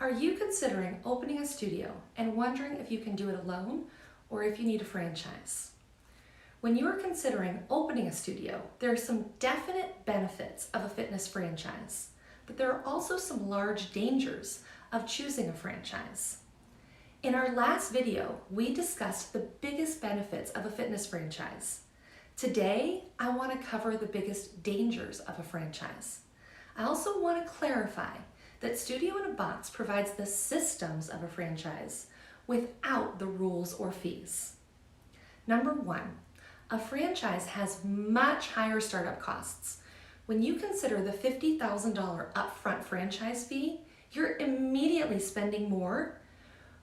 Are you considering opening a studio and wondering if you can do it alone or if you need a franchise? When you are considering opening a studio, there are some definite benefits of a fitness franchise, but there are also some large dangers of choosing a franchise. In our last video, we discussed the biggest benefits of a fitness franchise. Today, I want to cover the biggest dangers of a franchise. I also want to clarify that Studio in a Box provides the systems of a franchise without the rules or fees. Number one, a franchise has much higher startup costs. When you consider the $50,000 upfront franchise fee, you're immediately spending more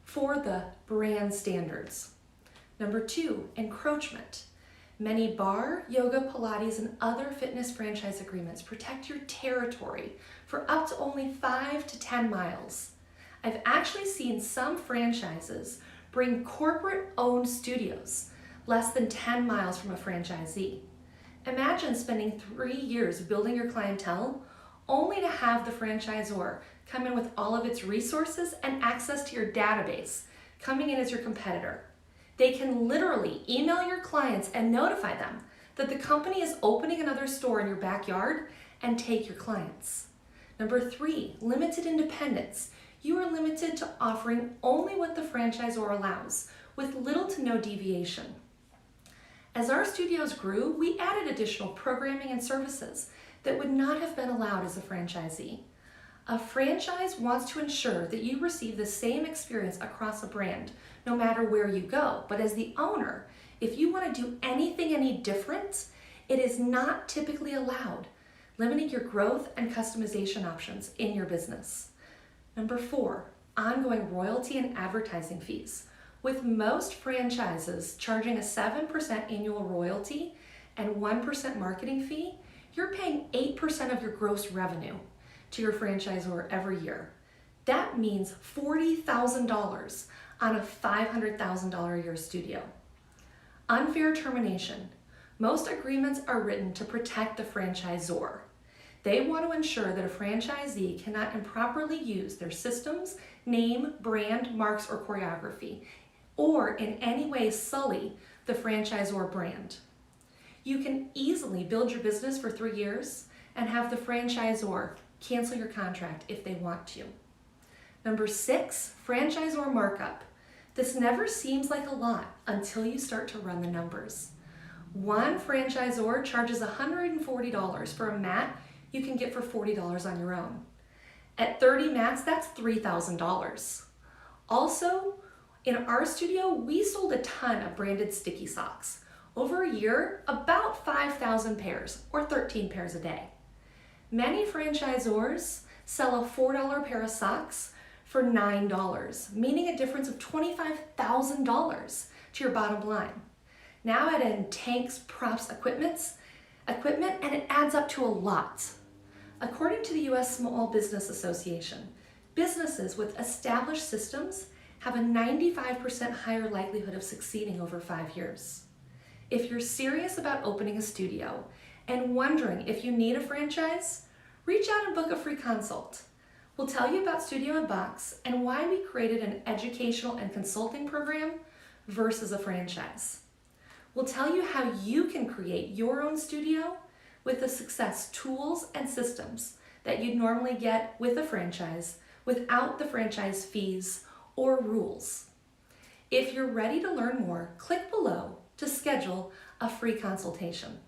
for the brand standards. Number two, encroachment. Many barre, yoga, Pilates, and other fitness franchise agreements protect your territory for up to only 5 to 10 miles. I've actually seen some franchises bring corporate-owned studios less than 10 miles from a franchisee. Imagine spending 3 years building your clientele only to have the franchisor come in with all of its resources and access to your database, coming in as your competitor. They can literally email your clients and notify them that the company is opening another store in your backyard and take your clients. Number three, limited independence. You are limited to offering only what the franchisor allows, with little to no deviation. As our studios grew, we added additional programming and services that would not have been allowed as a franchisee. A franchise wants to ensure that you receive the same experience across a brand, no matter where you go. But as the owner, if you want to do anything any different, it is not typically allowed, limiting your growth and customization options in your business. Number four, ongoing royalty and advertising fees. With most franchises charging a 7% annual royalty and 1% marketing fee, you're paying 8% of your gross revenue to your franchisor every year. That means $40,000 on a $500,000 a year studio. Unfair termination. Most agreements are written to protect the franchisor. They want to ensure that a franchisee cannot improperly use their systems, name, brand, marks, or choreography, or in any way sully the franchisor brand. You can easily build your business for 3 years and have the franchisor cancel your contract if they want to. Number six, franchisor markup. This never seems like a lot until you start to run the numbers. One franchisor charges $140 for a mat you can get for $40 on your own. At 30 mats, that's $3,000. Also, in our studio, we sold a ton of branded sticky socks. Over a year, about 5,000 pairs, or 13 pairs a day. Many franchisors sell a $4 pair of socks for $9, meaning a difference of $25,000 to your bottom line. Now add in tanks, props, equipment, and it adds up to a lot. According to the U.S. Small Business Association, businesses with established systems have a 95% higher likelihood of succeeding over 5 years. If you're serious about opening a studio and wondering if you need a franchise, reach out and book a free consult. We'll tell you about Studio in a Box and why we created an educational and consulting program versus a franchise. We'll tell you how you can create your own studio with the success tools and systems that you'd normally get with a franchise without the franchise fees or rules. If you're ready to learn more, click below to schedule a free consultation.